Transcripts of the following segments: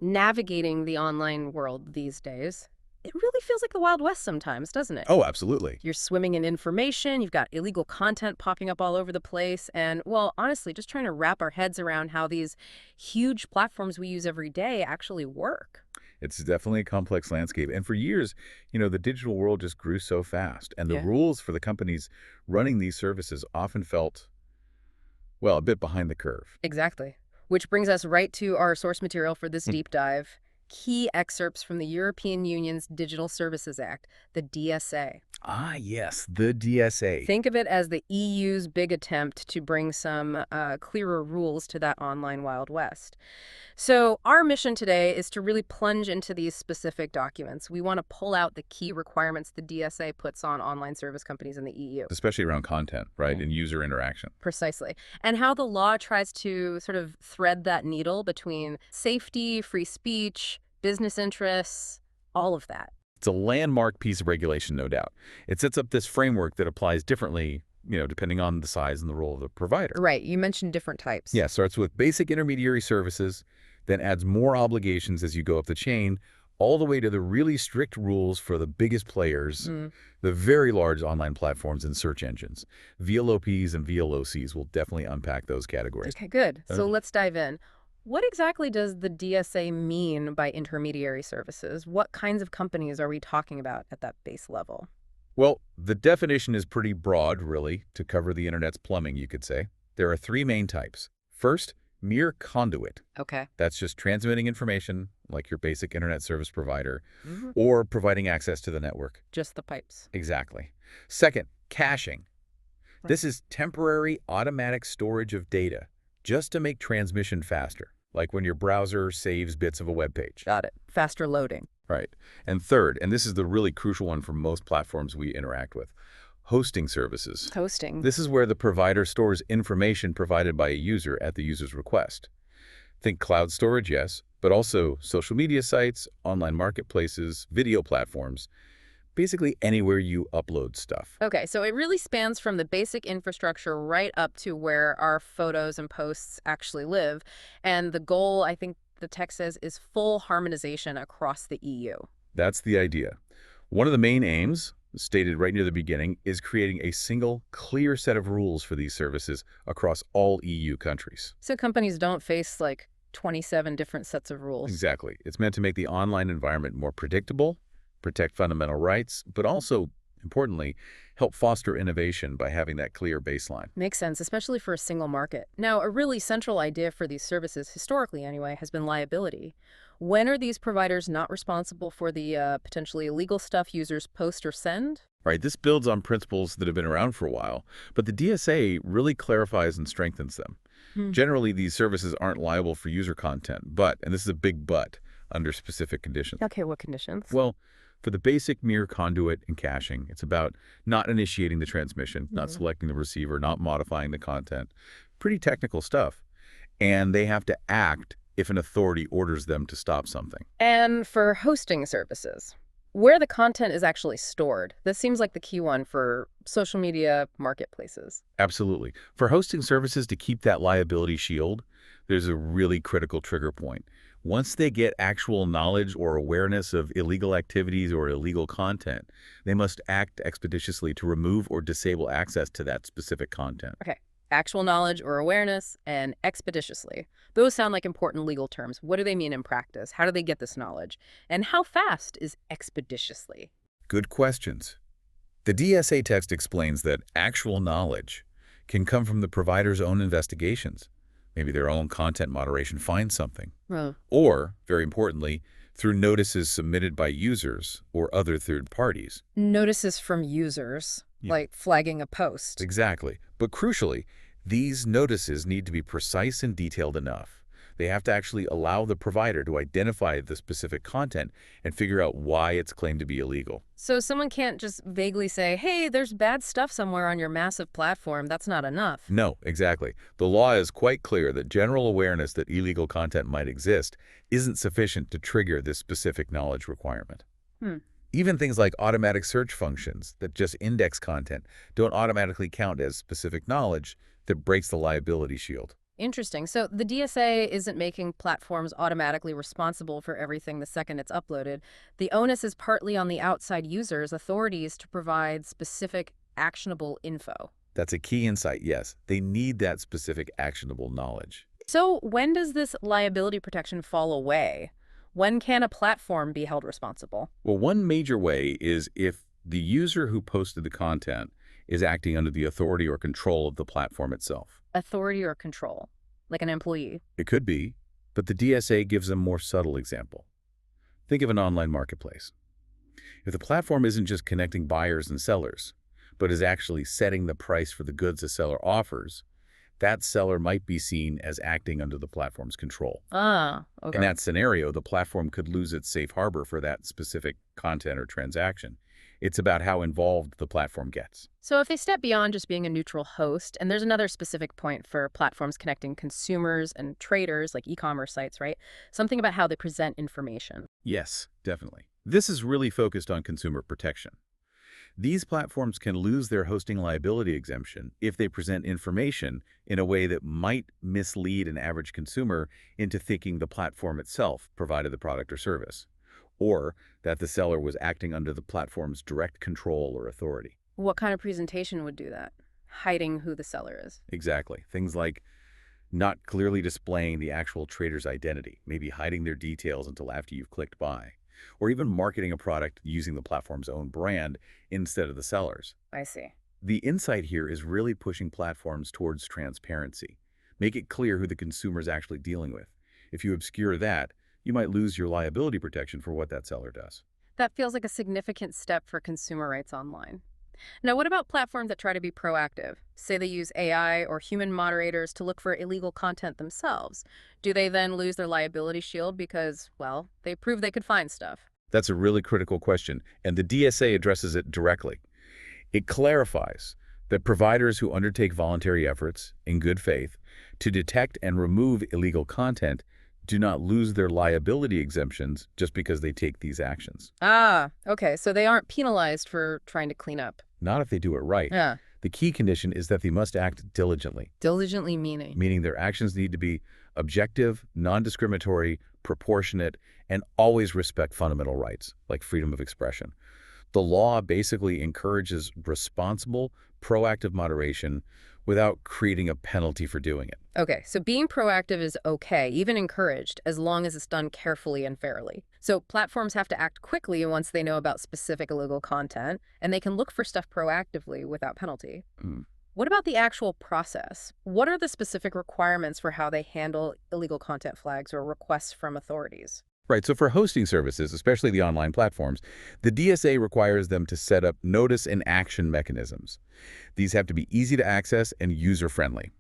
navigating the online world these days, it really feels like the Wild West sometimes, doesn't it? Oh, absolutely. You're swimming in information, you've got illegal content popping up all over the place, and, well, honestly, just trying to wrap our heads around how these huge platforms we use every day actually work. It's definitely a complex landscape. And for years, the digital world just grew so fast. And the Yeah. rules for the companies running these services often felt, well, a bit behind the curve. Exactly. Which brings us right to our source material for this Hmm. deep dive. Key excerpts from the European Union's Digital Services Act, the DSA. Ah, yes, the DSA. Think of it as the EU's big attempt to bring some clearer rules to that online Wild West. So our mission today is to really plunge into these specific documents. We want to pull out the key requirements the DSA puts on online service companies in the EU. Especially around content, right, Mm. and user interaction. Precisely. And how the law tries to sort of thread that needle between safety, free speech, business interests, all of that. It's a landmark piece of regulation, no doubt. It sets up this framework that applies differently, depending on the size and the role of the provider. Right. You mentioned different types. Yeah, starts with basic intermediary services, then adds more obligations as you go up the chain, all the way to the really strict rules for the biggest players, Mm. the very large online platforms and search engines. VLOPs and VLOCs will definitely unpack those categories. Okay, good. So Uh, let's dive in. What exactly does the DSA mean by intermediary services? What kinds of companies are we talking about at that base level? Well, the definition is pretty broad, really, to cover the internet's plumbing, you could say. There are three main types. First, mere conduit. Okay. That's just transmitting information, like your basic internet service provider, Hmm. or providing access to the network. Just the pipes. Exactly. Second, caching. Right. This is temporary automatic storage of data, just to make transmission faster, like when your browser saves bits of a web page. Got it. Faster loading. Right. And third, and this is the really crucial one for most platforms we interact with, hosting services. Hosting. This is where the provider stores information provided by a user at the user's request. Think cloud storage, yes, but also social media sites, online marketplaces, video platforms, basically anywhere you upload stuff. Okay, so it really spans from the basic infrastructure right up to where our photos and posts actually live. And the goal, I think the text says, is full harmonization across the EU. That's the idea. One of the main aims, stated right near the beginning, is creating a single, clear set of rules for these services across all EU countries. So companies don't face like 27 different sets of rules. Exactly. It's meant to make the online environment more predictable, protect fundamental rights, but also, importantly, help foster innovation by having that clear baseline. Makes sense, especially for a single market. Now, a really central idea for these services, historically anyway, has been liability. When are these providers not responsible for the potentially illegal stuff users post or send? Right, this builds on principles that have been around for a while, but the DSA really clarifies and strengthens them. Hmm. Generally, these services aren't liable for user content, but, and this is a big but, under specific conditions. Okay, what conditions? Well, for the basic mere conduit and caching, it's about not initiating the transmission, not Mhm. selecting the receiver, not modifying the content. Pretty technical stuff. And they have to act if an authority orders them to stop something. And for hosting services, where the content is actually stored. This seems like the key one for social media marketplaces. Absolutely. For hosting services to keep that liability shield, there's a really critical trigger point. Once they get actual knowledge or awareness of illegal activities or illegal content, they must act expeditiously to remove or disable access to that specific content. Okay, actual knowledge or awareness and expeditiously. Those sound like important legal terms. What do they mean in practice? How do they get this knowledge? And how fast is expeditiously? Good questions. The DSA text explains that actual knowledge can come from the provider's own investigations. Maybe their own content moderation finds something. Oh. Or, very importantly, through notices submitted by users or other third parties. Notices from users, Yeah. like flagging a post. Exactly. But crucially, these notices need to be precise and detailed enough. They have to actually allow the provider to identify the specific content and figure out why it's claimed to be illegal. So someone can't just vaguely say, hey, there's bad stuff somewhere on your massive platform. That's not enough. No, exactly. The law is quite clear that general awareness that illegal content might exist isn't sufficient to trigger this specific knowledge requirement. Hmm. Even things like automatic search functions that just index content don't automatically count as specific knowledge that breaks the liability shield. Interesting. So the DSA isn't making platforms automatically responsible for everything the second it's uploaded. The onus is partly on the outside users, authorities, to provide specific actionable info. That's a key insight, yes. They need that specific actionable knowledge. So when does this liability protection fall away? When can a platform be held responsible? Well, one major way is if the user who posted the content is acting under the authority or control of the platform itself. Authority or control, like an employee. It could be, but the DSA gives a more subtle example. Think of an online marketplace. If the platform isn't just connecting buyers and sellers, but is actually setting the price for the goods a seller offers, that seller might be seen as acting under the platform's control. Ah, In okay. that scenario, the platform could lose its safe harbor for that specific content or transaction. It's about how involved the platform gets. So if they step beyond just being a neutral host, and there's another specific point for platforms connecting consumers and traders, like e-commerce sites, right? Something about how they present information. Yes, definitely. This is really focused on consumer protection. These platforms can lose their hosting liability exemption if they present information in a way that might mislead an average consumer into thinking the platform itself provided the product or service, or that the seller was acting under the platform's direct control or authority. What kind of presentation would do that? Hiding who the seller is. Exactly. Things like not clearly displaying the actual trader's identity, maybe hiding their details until after you've clicked buy, or even marketing a product using the platform's own brand instead of the seller's. I see. The insight here is really pushing platforms towards transparency. Make it clear who the consumer is actually dealing with. If you obscure that, you might lose your liability protection for what that seller does. That feels like a significant step for consumer rights online. Now, what about platforms that try to be proactive? Say they use AI or human moderators to look for illegal content themselves. Do they then lose their liability shield because, well, they proved they could find stuff? That's a really critical question, and the DSA addresses it directly. It clarifies that providers who undertake voluntary efforts in good faith to detect and remove illegal content do not lose their liability exemptions just because they take these actions. Ah, okay, so they aren't penalized for trying to clean up. Not if they do it right. Yeah, The key condition is that they must act diligently, diligently meaning. meaning their actions need to be objective, non-discriminatory, proportionate, and always respect fundamental rights, like freedom of expression. The law basically encourages responsible, proactive moderation without creating a penalty for doing it. Okay, so being proactive is okay, even encouraged, as long as it's done carefully and fairly. So platforms have to act quickly once they know about specific illegal content, and they can look for stuff proactively without penalty. Mm. What about the actual process? What are the specific requirements for how they handle illegal content flags or requests from authorities? Right, so for hosting services, especially the online platforms, the DSA requires them to set up notice and action mechanisms. These have to be easy to access and user-friendly.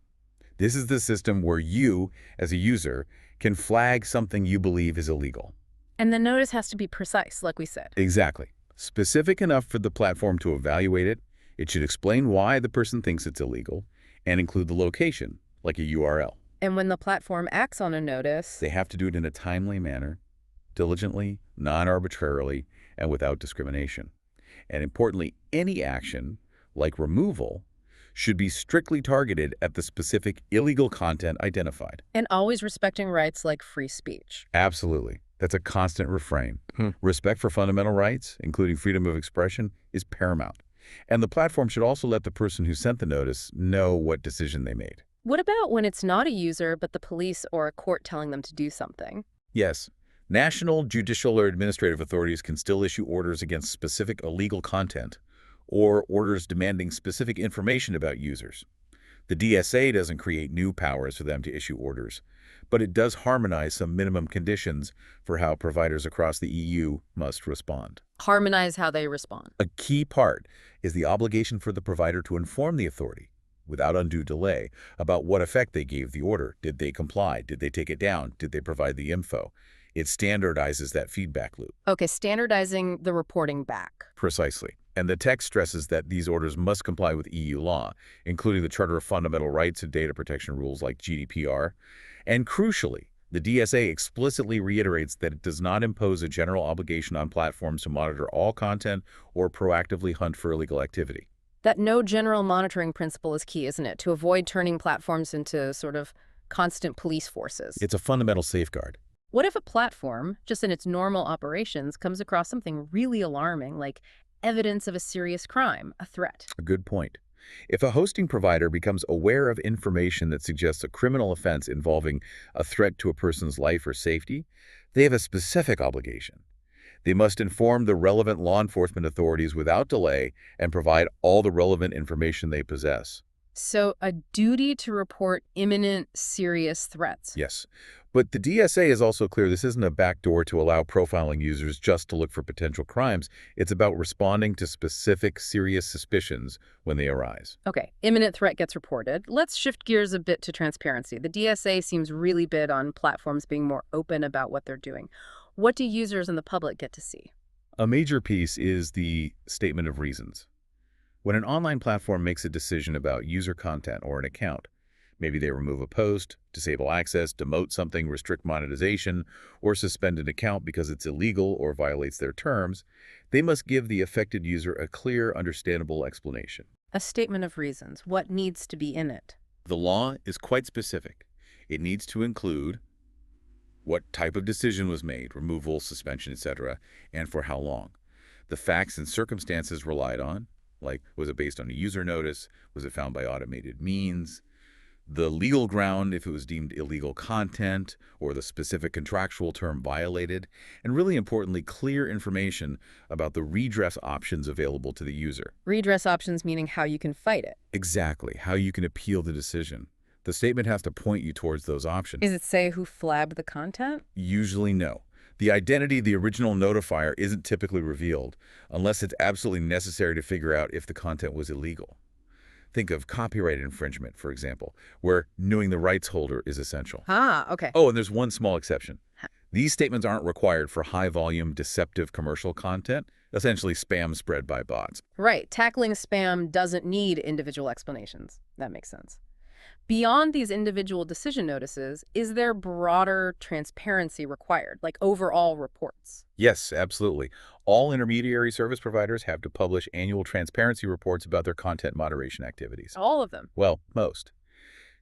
This is the system where you, as a user, can flag something you believe is illegal. And the notice has to be precise, like we said. Exactly. Specific enough for the platform to evaluate it. It should explain why the person thinks it's illegal and include the location, like a URL. And when the platform acts on a notice, They have to do it in a timely manner, diligently, non-arbitrarily, and without discrimination. And importantly, any action, like removal, should be strictly targeted at the specific illegal content identified. and always respecting rights like free speech. Absolutely. That's a constant refrain. Respect for fundamental rights, including freedom of expression, is paramount. And the platform should also let the person who sent the notice know what decision they made. What about when it's not a user, but the police or a court telling them to do something? Yes, national, judicial, or administrative authorities can still issue orders against specific illegal content or orders demanding specific information about users. The DSA doesn't create new powers for them to issue orders, but it does harmonize some minimum conditions for how providers across the EU must respond. Harmonize how they respond. A key part is the obligation for the provider to inform the authority, without undue delay, about what effect they gave the order. Did they comply? Did they take it down? Did they provide the info? It standardizes that feedback loop. Okay, standardizing the reporting back. Precisely. And the text stresses that these orders must comply with EU law, including the Charter of Fundamental Rights and data protection rules like GDPR. And crucially, the DSA explicitly reiterates that it does not impose a general obligation on platforms to monitor all content or proactively hunt for illegal activity. That no general monitoring principle is key, isn't it? To avoid turning platforms into sort of constant police forces. It's a fundamental safeguard. What if a platform, just in its normal operations, comes across something really alarming, like evidence of a serious crime, a threat? A good point. If a hosting provider becomes aware of information that suggests a criminal offense involving a threat to a person's life or safety, they have a specific obligation. They must inform the relevant law enforcement authorities without delay and provide all the relevant information they possess. So, a duty to report imminent, serious threats. Yes. But the DSA is also clear this isn't a backdoor to allow profiling users just to look for potential crimes. It's about responding to specific, serious suspicions when they arise. Okay, imminent threat gets reported. Let's shift gears a bit to transparency. The DSA seems really big on platforms being more open about what they're doing. What do users and the public get to see? A major piece is the statement of reasons. When an online platform makes a decision about user content or an account, maybe they remove a post, disable access, demote something, restrict monetization, or suspend an account because it's illegal or violates their terms, they must give the affected user a clear, understandable explanation. A statement of reasons. What needs to be in it? The law is quite specific. It needs to include what type of decision was made, removal, suspension, etc., and for how long. The facts and circumstances relied on, like was it based on a user notice, was it found by automated means, the legal ground if it was deemed illegal content or the specific contractual term violated, and really importantly, clear information about the redress options available to the user. Redress options meaning how you can fight it. Exactly, how you can appeal the decision. The statement has to point you towards those options. Does it say who flagged the content? Usually no. The identity of the original notifier isn't typically revealed unless it's absolutely necessary to figure out if the content was illegal. Think of copyright infringement, for example, where knowing the rights holder is essential. Ah, okay. Oh, and there's one small exception. These statements aren't required for high-volume, deceptive commercial content, essentially spam spread by bots. Right. Tackling spam doesn't need individual explanations. That makes sense. Beyond these individual decision notices, is there broader transparency required, like overall reports? Yes, absolutely. All intermediary service providers have to publish annual transparency reports about their content moderation activities. All of them. Well, most.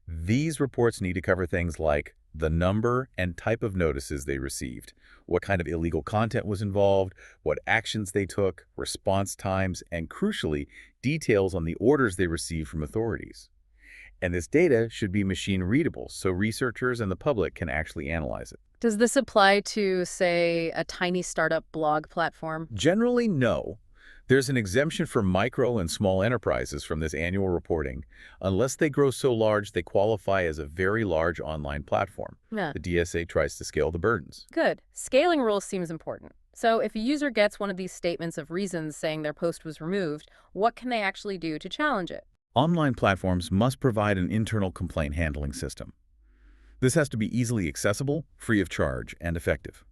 These reports need to cover things like the number and type of notices they received, what kind of illegal content was involved, what actions they took, response times, and crucially, details on the orders they received from authorities. And this data should be machine readable so researchers and the public can actually analyze it. Does this apply to, say, a tiny startup blog platform? Generally, no. There's an exemption for micro and small enterprises from this annual reporting, unless they grow so large they qualify as a very large online platform. Yeah. The DSA tries to scale the burdens. Good. Scaling rules seems important. So if a user gets one of these statements of reasons saying their post was removed, what can they actually do to challenge it? Online platforms must provide an internal complaint handling system. This has to be easily accessible, free of charge, and effective.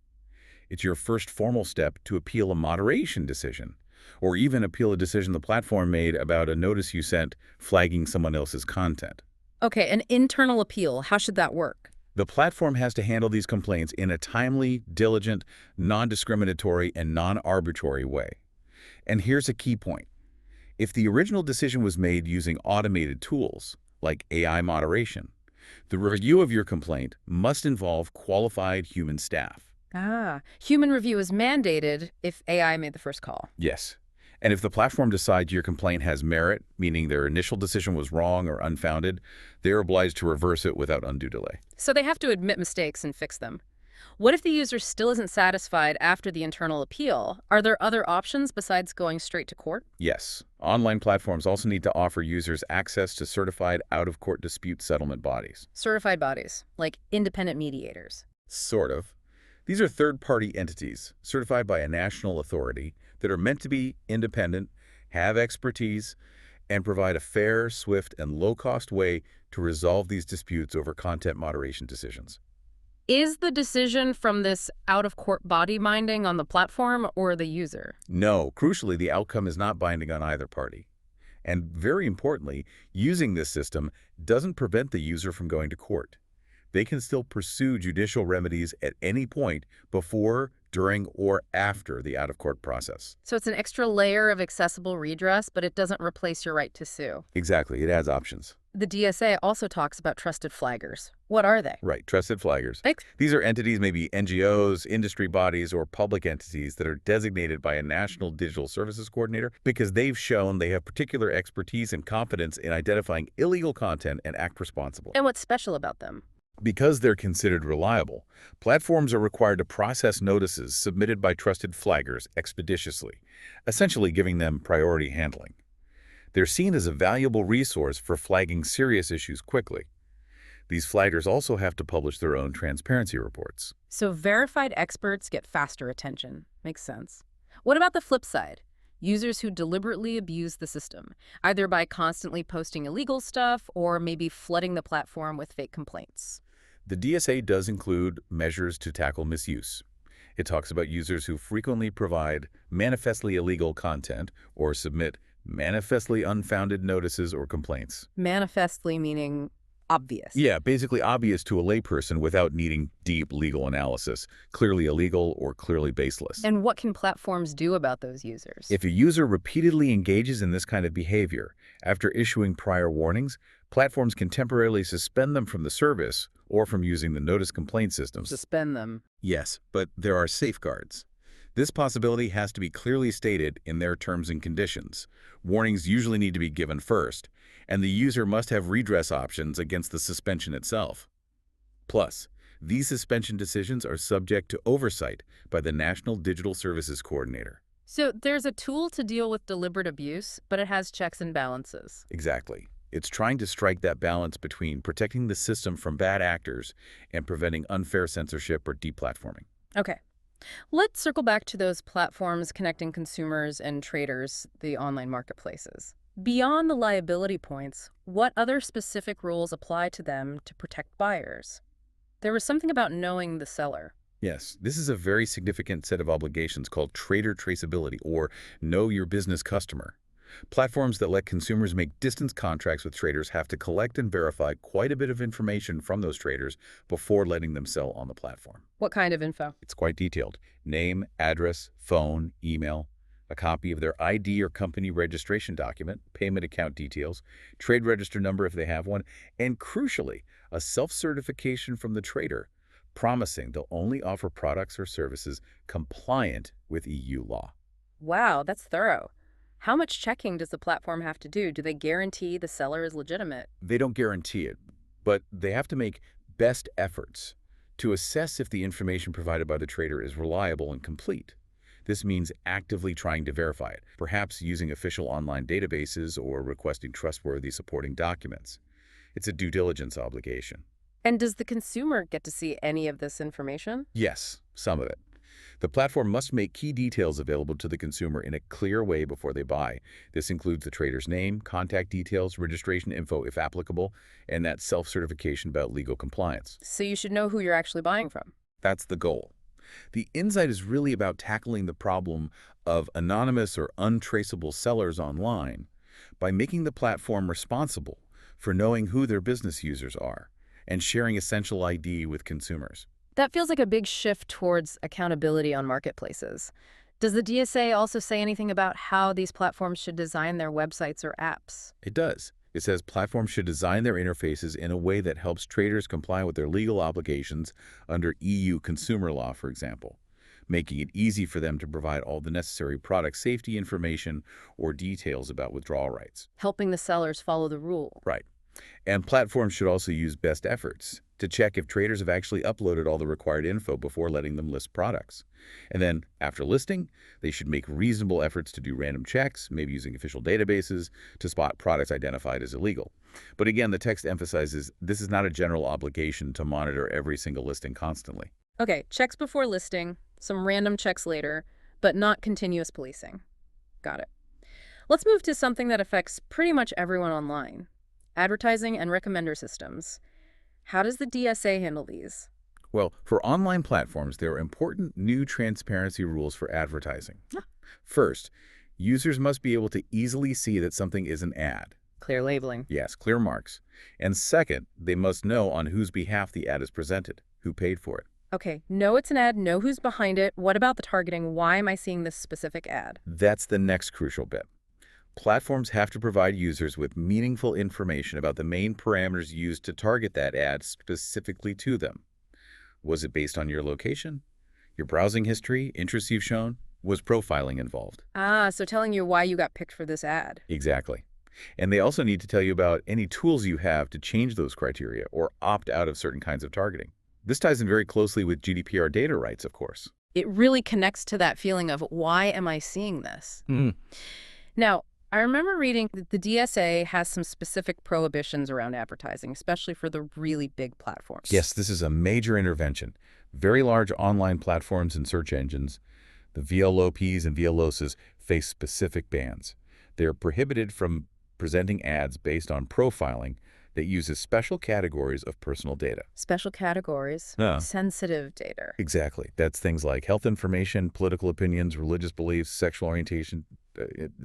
It's your first formal step to appeal a moderation decision, or even appeal a decision the platform made about a notice you sent flagging someone else's content. Okay, an internal appeal. How should that work? The platform has to handle these complaints in a timely, diligent, non-discriminatory, and non-arbitrary way. And here's a key point. If the original decision was made using automated tools, like AI moderation, the review of your complaint must involve qualified human staff. Ah, human review is mandated if AI made the first call. Yes. And if the platform decides your complaint has merit, meaning their initial decision was wrong or unfounded, they're obliged to reverse it without undue delay. So they have to admit mistakes and fix them. What if the user still isn't satisfied after the internal appeal? Are there other options besides going straight to court? Yes. Online platforms also need to offer users access to certified out-of-court dispute settlement bodies. Certified bodies, like independent mediators. Sort of. These are third-party entities certified by a national authority that are meant to be independent, have expertise, and provide a fair, swift, and low-cost way to resolve these disputes over content moderation decisions. Is the decision from this out-of-court body binding on the platform or the user? No, crucially, the outcome is not binding on either party. And very importantly, using this system doesn't prevent the user from going to court. They can still pursue judicial remedies at any point before, during, or after the out-of-court process. So it's an extra layer of accessible redress, but it doesn't replace your right to sue. Exactly, it adds options. The DSA also talks about trusted flaggers. What are they? Right, trusted flaggers. Ex- These are entities, maybe NGOs, industry bodies, or public entities that are designated by a national digital services coordinator because they've shown they have particular expertise and competence in identifying illegal content and act responsibly. And what's special about them? Because they're considered reliable, platforms are required to process notices submitted by trusted flaggers expeditiously, essentially giving them priority handling. They're seen as a valuable resource for flagging serious issues quickly. These flaggers also have to publish their own transparency reports. So verified experts get faster attention. Makes sense. What about the flip side? Users who deliberately abuse the system, either by constantly posting illegal stuff or maybe flooding the platform with fake complaints. The DSA does include measures to tackle misuse. It talks about users who frequently provide manifestly illegal content or submit manifestly unfounded notices or complaints. Manifestly meaning obvious. Yeah, basically obvious to a layperson without needing deep legal analysis, clearly illegal or clearly baseless. And what can platforms do about those users? If a user repeatedly engages in this kind of behavior, after issuing prior warnings, platforms can temporarily suspend them from the service or from using the notice complaint systems. Suspend them. Yes, but there are safeguards. This possibility has to be clearly stated in their terms and conditions. Warnings usually need to be given first, and the user must have redress options against the suspension itself. Plus, these suspension decisions are subject to oversight by the National Digital Services Coordinator. So there's a tool to deal with deliberate abuse, but it has checks and balances. Exactly. It's trying to strike that balance between protecting the system from bad actors and preventing unfair censorship or deplatforming. Okay. Let's circle back to those platforms connecting consumers and traders, the online marketplaces. Beyond the liability points, what other specific rules apply to them to protect buyers? There was something about knowing the seller. Yes, this is a very significant set of obligations called trader traceability, or know your business customer. Platforms that let consumers make distance contracts with traders have to collect and verify quite a bit of information from those traders before letting them sell on the platform. What kind of info? It's quite detailed. Name, address, phone, email, a copy of their ID or company registration document, payment account details, trade register number if they have one, and crucially, a self-certification from the trader promising they'll only offer products or services compliant with EU law. Wow, that's thorough. How much checking does the platform have to do? Do they guarantee the seller is legitimate? They don't guarantee it, but they have to make best efforts to assess if the information provided by the trader is reliable and complete. This means actively trying to verify it, perhaps using official online databases or requesting trustworthy supporting documents. It's a due diligence obligation. And does the consumer get to see any of this information? Yes, some of it. The platform must make key details available to the consumer in a clear way before they buy. This includes the trader's name, contact details, registration info if applicable, and that self-certification about legal compliance. So you should know who you're actually buying from. That's the goal. The insight is really about tackling the problem of anonymous or untraceable sellers online by making the platform responsible for knowing who their business users are and sharing essential ID with consumers. That feels like a big shift towards accountability on marketplaces. Does the DSA also say anything about how these platforms should design their websites or apps? It does. It says platforms should design their interfaces in a way that helps traders comply with their legal obligations under EU consumer law, for example, making it easy for them to provide all the necessary product safety information or details about withdrawal rights. Helping the sellers follow the rule. Right. And platforms should also use best efforts to check if traders have actually uploaded all the required info before letting them list products. And then, after listing, they should make reasonable efforts to do random checks, maybe using official databases, to spot products identified as illegal. But again, the text emphasizes this is not a general obligation to monitor every single listing constantly. Okay, checks before listing, some random checks later, but not continuous policing. Got it. Let's move to something that affects pretty much everyone online. Advertising and recommender systems. How does the DSA handle these? Well, for online platforms, there are important new transparency rules for advertising. First, users must be able to easily see that something is an ad. Clear labeling. Yes, clear marks. And second, they must know on whose behalf the ad is presented, who paid for it. Okay, know it's an ad, know who's behind it. What about the targeting? Why am I seeing this specific ad? That's the next crucial bit. Platforms have to provide users with meaningful information about the main parameters used to target that ad specifically to them. Was it based on your location, your browsing history, interests you've shown? Was profiling involved? Ah, so telling you why you got picked for this ad. Exactly. And they also need to tell you about any tools you have to change those criteria or opt out of certain kinds of targeting. This ties in very closely with GDPR data rights, of course. It really connects to that feeling of, why am I seeing this? Mhm. Now, I remember reading that the DSA has some specific prohibitions around advertising, especially for the really big platforms. Yes, this is a major intervention. Very large online platforms and search engines, the VLOPs and VLOSs, face specific bans. They are prohibited from presenting ads based on profiling that uses special categories of personal data. Special categories, Yeah. sensitive data. Exactly. That's things like health information, political opinions, religious beliefs, sexual orientation,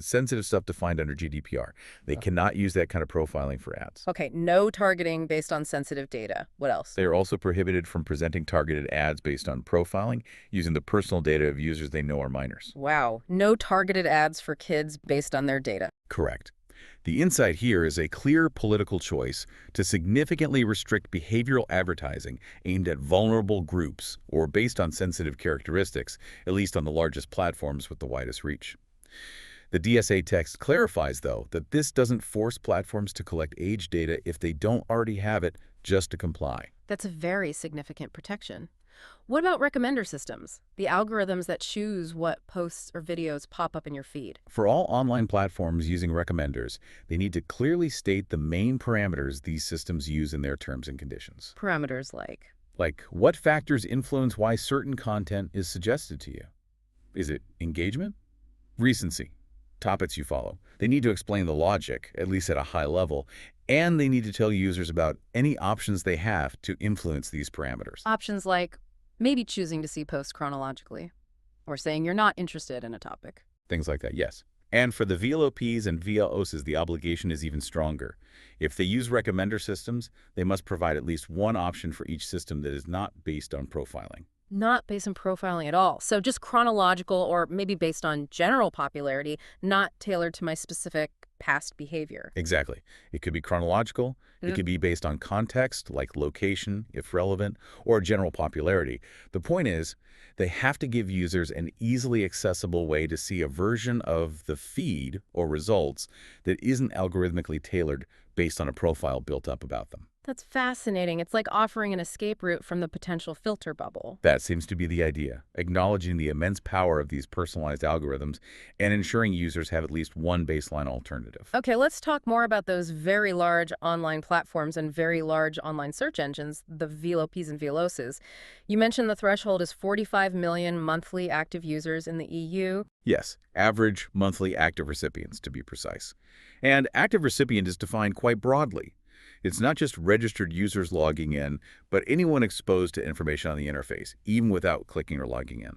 sensitive stuff defined under GDPR. They cannot use that kind of profiling for ads. Okay, no targeting based on sensitive data. What else? They are also prohibited from presenting targeted ads based on profiling using the personal data of users they know are minors. Wow, no targeted ads for kids based on their data. Correct. The insight here is a clear political choice to significantly restrict behavioral advertising aimed at vulnerable groups or based on sensitive characteristics, at least on the largest platforms with the widest reach. The DSA text clarifies, though, that this doesn't force platforms to collect age data if they don't already have it just to comply. That's a very significant protection. What about recommender systems? The algorithms that choose what posts or videos pop up in your feed. For all online platforms using recommenders, they need to clearly state the main parameters these systems use in their terms and conditions. Parameters Like, what factors influence why certain content is suggested to you? Is it engagement? Recency? Topics you follow? They need to explain the logic, at least at a high level, and they need to tell users about any options they have to influence these parameters. options like maybe choosing to see posts chronologically, or saying you're not interested in a topic. Things like that, yes. And for the VLOPs and VLOSs, the obligation is even stronger. If they use recommender systems, they must provide at least one option for each system that is not based on profiling. Not based on profiling at all. So just chronological or maybe based on general popularity, not tailored to my specific past behavior. Exactly. It could be chronological. It could be based on context, like location, if relevant, or general popularity. The point is, they have to give users an easily accessible way to see a version of the feed or results that isn't algorithmically tailored based on a profile built up about them. That's fascinating. It's like offering an escape route from the potential filter bubble. That seems to be the idea, acknowledging the immense power of these personalized algorithms and ensuring users have at least one baseline alternative. Okay, let's talk more about those very large online platforms and very large online search engines, the VLOPs and VLOSs. You mentioned the threshold is 45 million monthly active users in the EU. Yes, average monthly active recipients, to be precise. And active recipient is defined quite broadly. It's not just registered users logging in, but anyone exposed to information on the interface, even without clicking or logging in.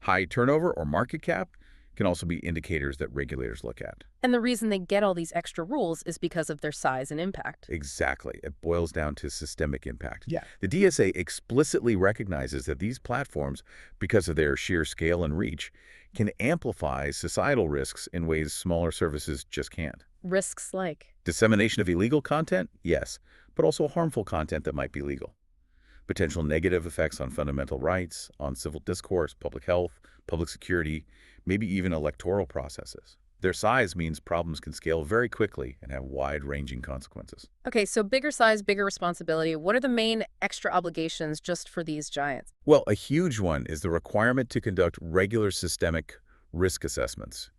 High turnover or market cap can also be indicators that regulators look at. And the reason they get all these extra rules is because of their size and impact. Exactly. It boils down to systemic impact. Yeah. The DSA explicitly recognizes that these platforms, because of their sheer scale and reach, can amplify societal risks in ways smaller services just can't. Risks like Dissemination of illegal content? Yes, but also harmful content that might be legal. Potential negative effects on fundamental rights, on civil discourse, public health, public security, maybe even electoral processes. Their size means problems can scale very quickly and have wide-ranging consequences. Okay, so bigger size, bigger responsibility. What are the main extra obligations just for these giants? Well, a huge one is the requirement to conduct regular systemic risk assessments.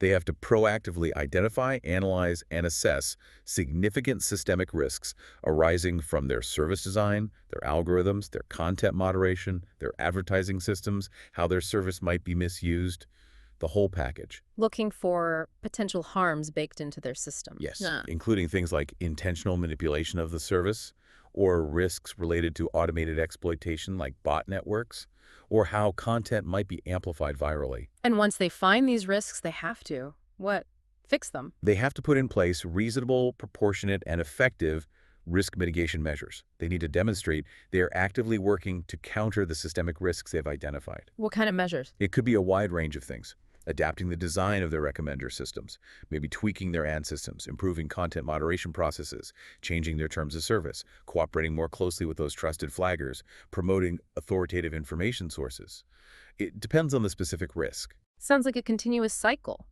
They have to proactively identify, analyze, and assess significant systemic risks arising from their service design, their algorithms, their content moderation, their advertising systems, how their service might be misused, the whole package. Looking for potential harms baked into their system. Yes, including things like intentional manipulation of the service or risks related to automated exploitation like bot networks, or how content might be amplified virally. And once they find these risks, they have to, fix them. They have to put in place reasonable, proportionate, and effective risk mitigation measures. They need to demonstrate they are actively working to counter the systemic risks they've identified. What kind of measures? It could be a wide range of things. adapting the design of their recommender systems, maybe tweaking their ad systems, improving content moderation processes, changing their terms of service, cooperating more closely with those trusted flaggers, promoting authoritative information sources. It depends on the specific risk. Sounds like a continuous cycle.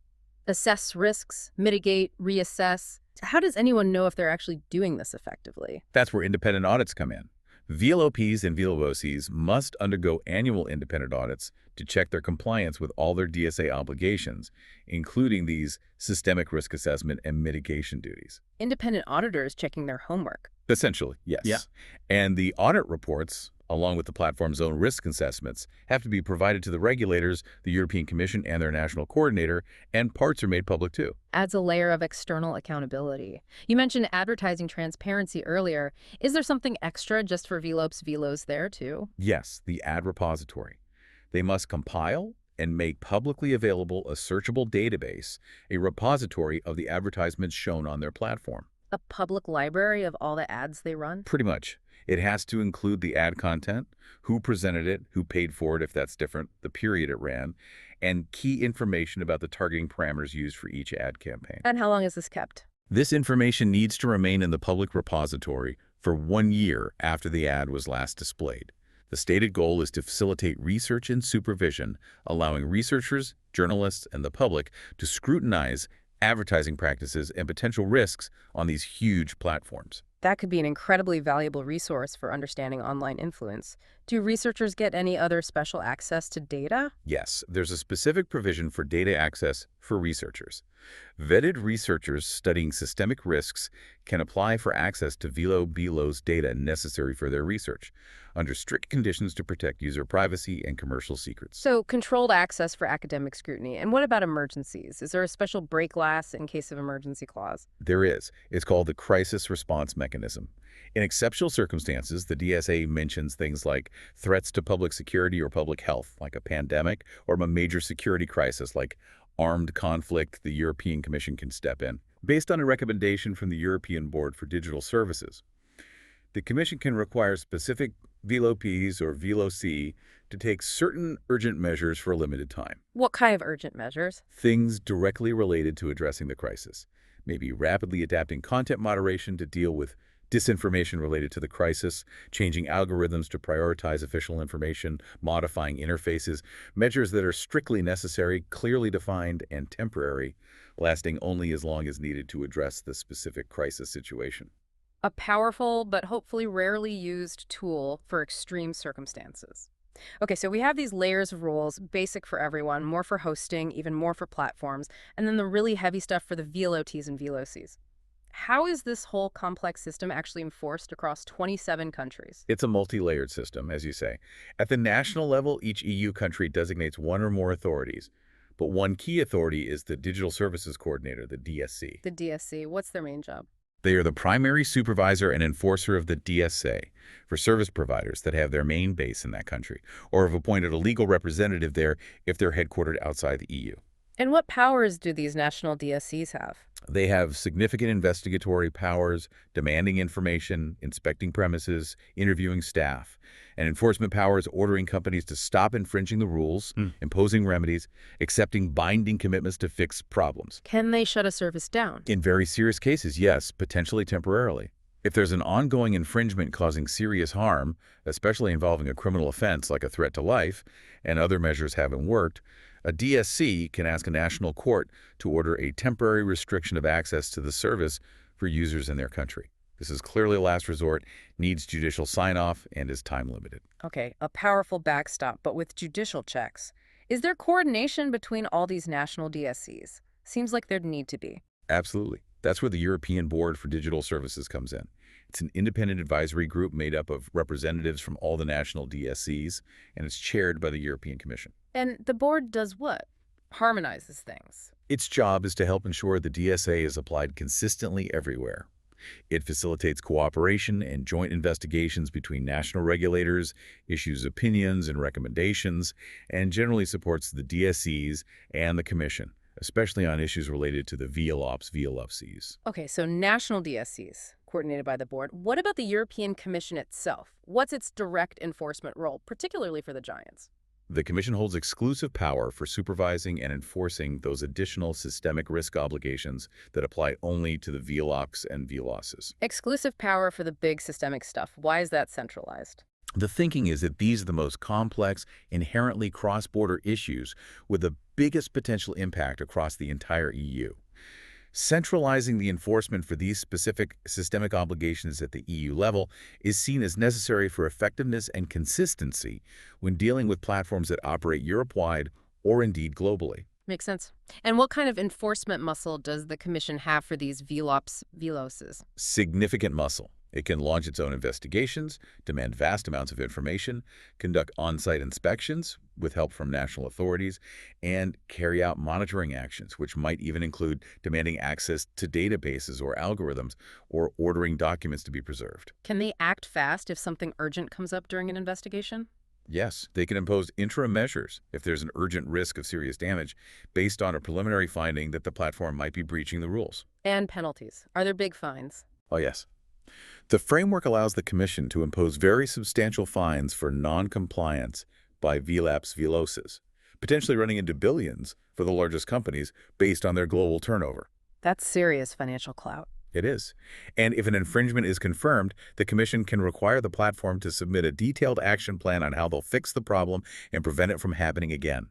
Assess risks, mitigate, reassess. How does anyone know if they're actually doing this effectively? That's where independent audits come in. VLOPs and VLOCs must undergo annual independent audits to check their compliance with all their DSA obligations, including these systemic risk assessment and mitigation duties. Independent auditors checking their homework. Essentially, Yeah. yes. And the audit reports, along with the platform's own risk assessments, have to be provided to the regulators, the European Commission, and their national coordinator, and parts are made public too. Adds a layer of external accountability. You mentioned advertising transparency earlier. Is there something extra just for VLOPs, VLOs there too? Yes, the ad repository. They must compile and make publicly available a searchable database, a repository of the advertisements shown on their platform. A public library of all the ads they run? Pretty much. It has to include the ad content, who presented it, who paid for it if that's different, the period it ran, and key information about the targeting parameters used for each ad campaign. And how long is this kept? This information needs to remain in the public repository for 1 year after the ad was last displayed. The stated goal is to facilitate research and supervision, allowing researchers, journalists, and the public to scrutinize advertising practices and potential risks on these huge platforms. That could be an incredibly valuable resource for understanding online influence. Do researchers get any other special access to data? Yes, there's a specific provision for data access for researchers. Vetted researchers studying systemic risks can apply for access to VLO-BLO's data necessary for their research, under strict conditions to protect user privacy and commercial secrets. So, controlled access for academic scrutiny. And what about emergencies? Is there a special break glass in case of emergency clause? There is. It's called the crisis response mechanism. In exceptional circumstances, the DSA mentions things like threats to public security or public health, like a pandemic, or a major security crisis, like armed conflict. The European Commission can step in. Based on a recommendation from the European Board for Digital Services, the Commission can require specific VLOPs or VLOC to take certain urgent measures for a limited time. What kind of urgent measures? Things directly related to addressing the crisis. Maybe rapidly adapting content moderation to deal with disinformation related to the crisis, changing algorithms to prioritize official information, modifying interfaces, measures that are strictly necessary, clearly defined, and temporary, lasting only as long as needed to address the specific crisis situation. A powerful but hopefully rarely used tool for extreme circumstances. Okay, so we have these layers of rules, basic for everyone, more for hosting, even more for platforms, and then the really heavy stuff for the VLOTs and VLOCs. How is this whole complex system actually enforced across 27 countries? It's a multi-layered system, as you say. At the national level, each EU country designates one or more authorities, but one key authority is the Digital Services Coordinator, the DSC. The DSC, what's their main job? They are the primary supervisor and enforcer of the DSA for service providers that have their main base in that country, or have appointed a legal representative there if they're headquartered outside the EU. And what powers do these national DSCs have? They have significant investigatory powers, demanding information, inspecting premises, interviewing staff, and enforcement powers ordering companies to stop infringing the rules, imposing remedies, accepting binding commitments to fix problems. Can they shut a service down? In very serious cases, yes, potentially temporarily. If there's an ongoing infringement causing serious harm, especially involving a criminal offense like a threat to life, and other measures haven't worked, a DSC can ask a national court to order a temporary restriction of access to the service for users in their country. This is clearly a last resort, needs judicial sign-off, and is time-limited. Okay, a powerful backstop, but with judicial checks. Is there coordination between all these national DSCs? Seems like there'd need to be. Absolutely. That's where the European Board for Digital Services comes in. It's an independent advisory group made up of representatives from all the national DSCs, and it's chaired by the European Commission. And the board does what? Harmonizes things. Its job is to help ensure the DSA is applied consistently everywhere. It facilitates cooperation and joint investigations between national regulators, issues opinions and recommendations, and generally supports the DSCs and the Commission, especially on issues related to the VLOPs, VLOCs. Okay, so national DSCs, coordinated by the board. What about the European Commission itself? What's its direct enforcement role, particularly for the giants? The Commission holds exclusive power for supervising and enforcing those additional systemic risk obligations that apply only to the VLOCs and VLOSs. Exclusive power for the big systemic stuff. Why is that centralized? The thinking is that these are the most complex, inherently cross-border issues with the biggest potential impact across the entire EU. Centralizing the enforcement for these specific systemic obligations at the EU level is seen as necessary for effectiveness and consistency when dealing with platforms that operate Europe-wide or indeed globally. Makes sense. And what kind of enforcement muscle does the Commission have for these VLOPs, VLOSs? Significant muscle. It can launch its own investigations, demand vast amounts of information, conduct on-site inspections with help from national authorities, and carry out monitoring actions, which might even include demanding access to databases or algorithms or ordering documents to be preserved. Can they act fast if something urgent comes up during an investigation? Yes, they can impose interim measures if there's an urgent risk of serious damage based on a preliminary finding that the platform might be breaching the rules. And penalties. Are there big fines? Oh, yes. The framework allows the Commission to impose very substantial fines for non-compliance by VLAPs VLOSs, potentially running into billions for the largest companies based on their global turnover. That's serious financial clout. It is. And if an infringement is confirmed, the Commission can require the platform to submit a detailed action plan on how they'll fix the problem and prevent it from happening again.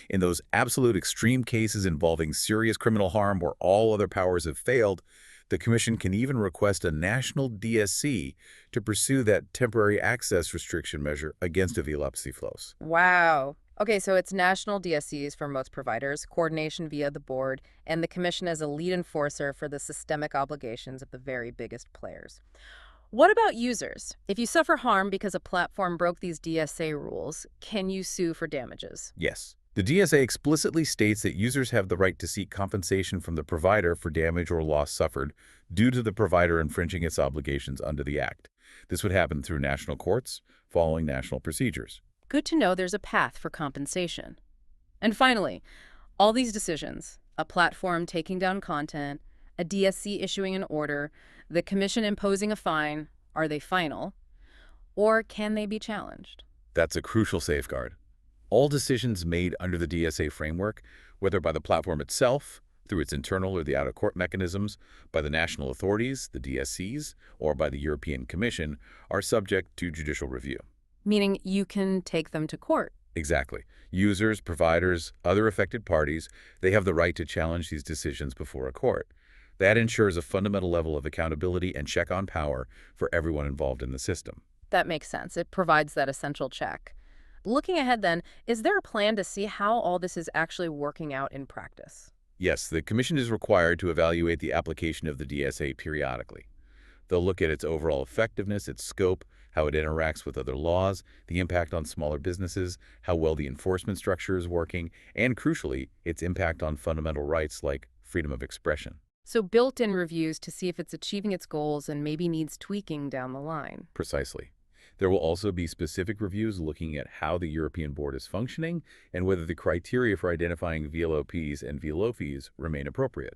In those absolute extreme cases involving serious criminal harm where all other powers have failed, the Commission can even request a national DSC to pursue that temporary access restriction measure against a VLOPs VLOS. Wow. Okay, so it's national DSCs for most providers, coordination via the board, and the Commission as a lead enforcer for the systemic obligations of the very biggest players. What about users? If you suffer harm because a platform broke these DSA rules, can you sue for damages? Yes. The DSA explicitly states that users have the right to seek compensation from the provider for damage or loss suffered due to the provider infringing its obligations under the Act. This would happen through national courts, following national procedures. Good to know there's a path for compensation. And finally, all these decisions, a platform taking down content, a DSC issuing an order, the Commission imposing a fine, are they final? Or can they be challenged? That's a crucial safeguard. All decisions made under the DSA framework, whether by the platform itself, through its internal or the out-of-court mechanisms, by the national authorities, the DSCs, or by the European Commission, are subject to judicial review. Meaning you can take them to court. Exactly. Users, providers, other affected parties, they have the right to challenge these decisions before a court. That ensures a fundamental level of accountability and check on power for everyone involved in the system. That makes sense. It provides that essential check. Looking ahead then, is there a plan to see how all this is actually working out in practice? Yes, the Commission is required to evaluate the application of the DSA periodically. They'll look at its overall effectiveness, its scope, how it interacts with other laws, the impact on smaller businesses, how well the enforcement structure is working, and crucially, its impact on fundamental rights like freedom of expression. So built-in reviews to see if it's achieving its goals and maybe needs tweaking down the line. Precisely. There will also be specific reviews looking at how the European board is functioning and whether the criteria for identifying VLOPs and VLOFs remain appropriate.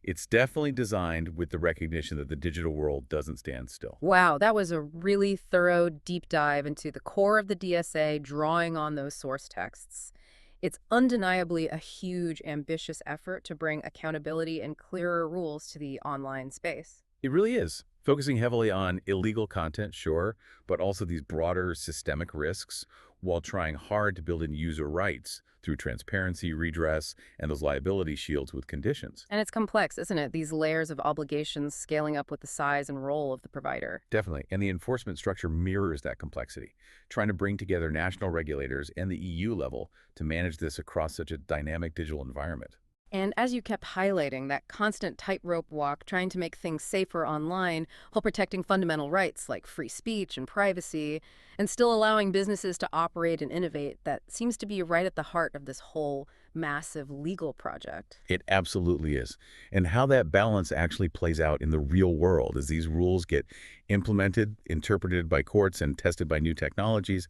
It's definitely designed with the recognition that the digital world doesn't stand still. Wow, that was a really thorough deep dive into the core of the DSA, drawing on those source texts. It's undeniably a huge, ambitious effort to bring accountability and clearer rules to the online space. It really is. Focusing heavily on illegal content, sure, but also these broader systemic risks while trying hard to build in user rights through transparency, redress, and those liability shields with conditions. And it's complex, isn't it? These layers of obligations scaling up with the size and role of the provider. Definitely. And the enforcement structure mirrors that complexity, trying to bring together national regulators and the EU level to manage this across such a dynamic digital environment. And as you kept highlighting, that constant tightrope walk trying to make things safer online while protecting fundamental rights like free speech and privacy, and still allowing businesses to operate and innovate, that seems to be right at the heart of this whole massive legal project. It absolutely is. And how that balance actually plays out in the real world as these rules get implemented, interpreted by courts, and tested by new technologies,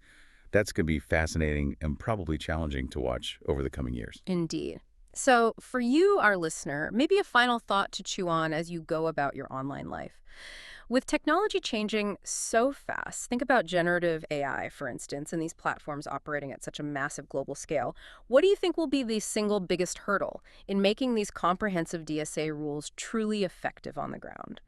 that's going to be fascinating and probably challenging to watch over the coming years. Indeed. So for you, our listener, maybe a final thought to chew on as you go about your online life. With technology changing so fast, think about generative AI, for instance, and these platforms operating at such a massive global scale. What do you think will be the single biggest hurdle in making these comprehensive DSA rules truly effective on the ground?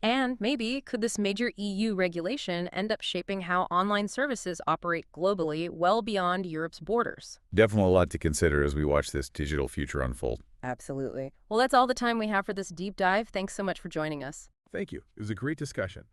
And maybe could this major EU regulation end up shaping how online services operate globally well beyond Europe's borders? Definitely a lot to consider as we watch this digital future unfold. Absolutely. Well, that's all the time we have for this deep dive. Thanks so much for joining us. Thank you. It was a great discussion.